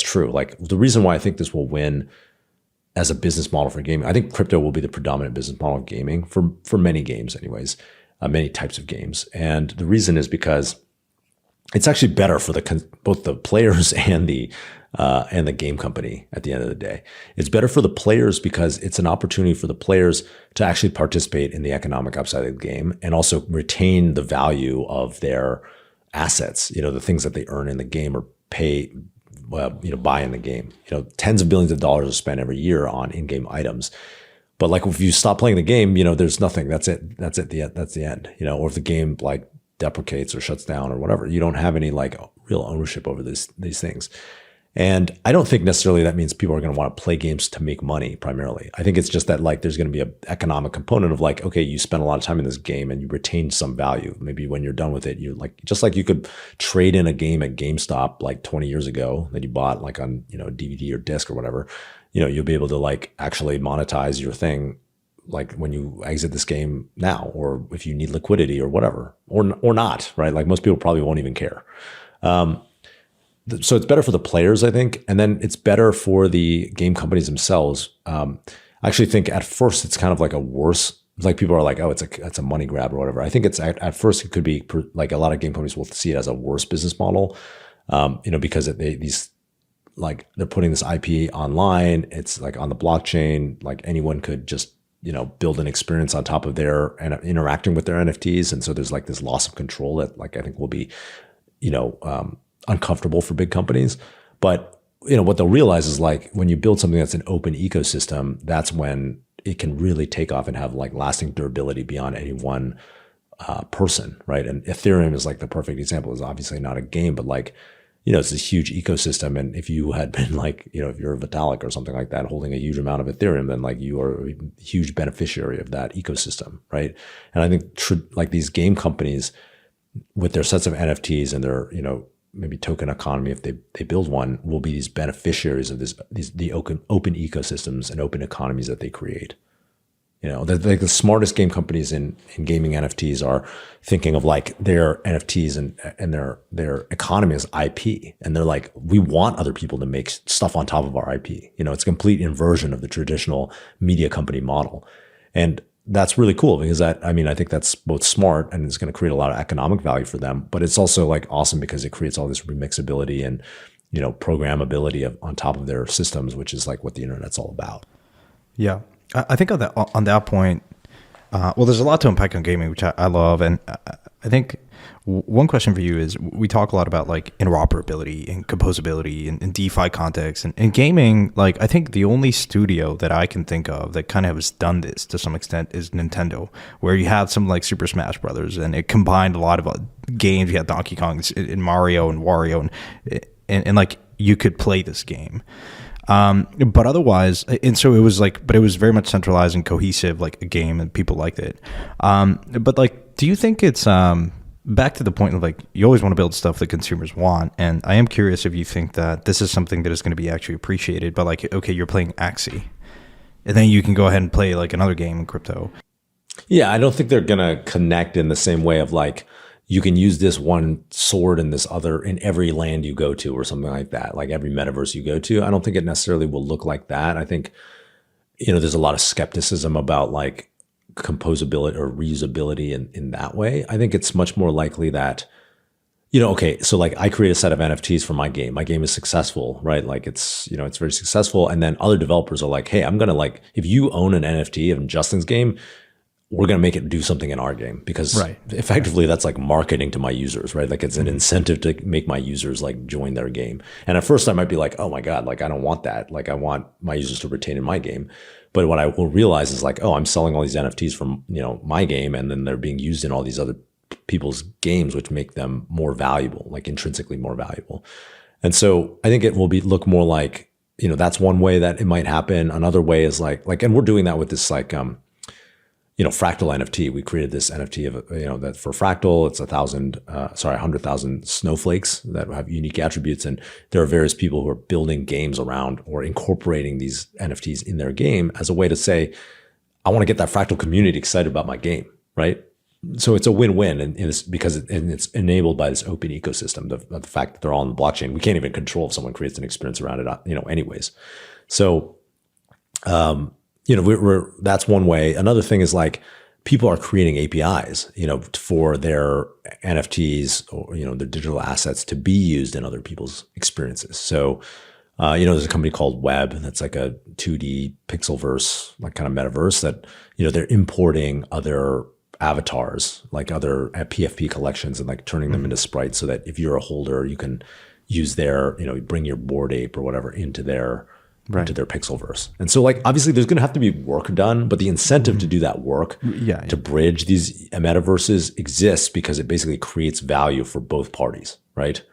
true. Like the reason why I think this will win as a business model for gaming, I think crypto will be the predominant business model of gaming for many games anyways, many types of games. And the reason is because it's actually better for both the players and the game company at the end of the day. It's better for the players because it's an opportunity for the players to actually participate in the economic upside of the game and also retain the value of their assets, the things that they earn in the game or pay, buy in the game. Tens of billions of dollars are spent every year on in-game items. But like if you stop playing the game, there's nothing. That's it. That's the end. Or if the game like deprecates or shuts down or whatever, you don't have any like real ownership over these things. And I don't think necessarily that means people are going to want to play games to make money primarily. I think it's just that like there's going to be an economic component of like, okay, you spend a lot of time in this game and you retain some value. Maybe when you're done with it, you like just like you could trade in a game at GameStop like 20 years ago that you bought like on DVD or disc or whatever. You'll be able to like actually monetize your thing like when you exit this game now, or if you need liquidity or whatever, or not, right? Like most people probably won't even care. So it's better for the players, I think. And then it's better for the game companies themselves. I actually think at first it's kind of like a worse, like people are like, oh, it's a money grab or whatever. I think it's at first it could be like a lot of game companies will see it as a worse business model, because they're putting this IP online. It's like on the blockchain, like anyone could just, build an experience on top of their and interacting with their NFTs. And so there's like this loss of control that like, I think will be, uncomfortable for big companies. But, what they'll realize is like when you build something that's an open ecosystem, that's when it can really take off and have like lasting durability beyond any one person, right? And Ethereum is like the perfect example. It's obviously not a game, but like, it's this huge ecosystem. And if you had been like, if you're a Vitalik or something like that, holding a huge amount of Ethereum, then like you are a huge beneficiary of that ecosystem, right? And I think like these game companies with their sets of NFTs and their, maybe token economy, if they build one, will be these beneficiaries of the open ecosystems and open economies that they create. The smartest game companies in gaming NFTs are thinking of like their NFTs and their economy as IP. And they're like, we want other people to make stuff on top of our IP. It's a complete inversion of the traditional media company model. And that's really cool because I think that's both smart and it's going to create a lot of economic value for them, but it's also like awesome because it creates all this remixability and, programmability on top of their systems, which is like what the internet's all about. Yeah. I think on that point, there's a lot to unpack on gaming, which I love. And I think one question for you is, we talk a lot about like interoperability and composability and DeFi context. And in gaming, like I think the only studio that I can think of that kind of has done this to some extent is Nintendo, where you had some like Super Smash Brothers and it combined a lot of games. You had Donkey Kong and Mario and Wario and like you could play this game. But otherwise, and so it was like, but it was very much centralized and cohesive, like a game, and people liked it. But like, do you think it's back to the point of like, you always want to build stuff that consumers want? And I am curious if you think that this is something that is going to be actually appreciated by like, okay, you're playing Axie, and then you can go ahead and play like another game in crypto. Yeah, I don't think they're going to connect in the same way of like, you can use this one sword and this other in every land you go to or something like that, like every metaverse you go to. I don't think it necessarily will look like that. I think, there's a lot of skepticism about like composability or reusability in that way. I think it's much more likely that, okay, so like I create a set of NFTs for my game. My game is successful, right? Like it's very successful. And then other developers are like, hey, I'm going to like, if you own an NFT of Justin's game, we're going to make it do something in our game because effectively that's like marketing to my users, right? Like it's an incentive to make my users like join their game. And at first I might be like, oh my God, like I don't want that. Like I want my users to retain in my game. But what I will realize is like, oh, I'm selling all these NFTs from, my game, and then they're being used in all these other people's games, which make them more valuable, like intrinsically more valuable. And so I think it will look more like, that's one way that it might happen. Another way is like, and we're doing that with this like, Fractal NFT. We created this NFT of, that for Fractal, it's 100,000 snowflakes that have unique attributes. And there are various people who are building games around or incorporating these NFTs in their game as a way to say, I want to get that Fractal community excited about my game, right? so it's a win-win, and it's because it's enabled by this open ecosystem. The fact that they're all on the blockchain, we can't even control if someone creates an experience around it, anyways. So, we're that's one way. Another thing is like people are creating APIs, for their NFTs or their digital assets to be used in other people's experiences. So, there's a company called Web that's like a 2D pixelverse, like kind of metaverse that they're importing other avatars, like other PFP collections, and like turning them into sprites, so that if you're a holder, you can use their, bring your Bored Ape or whatever into their pixelverse. And so like obviously there's going to have to be work done, but the incentive to do that work, to bridge these metaverses exists because it basically creates value for both parties, right?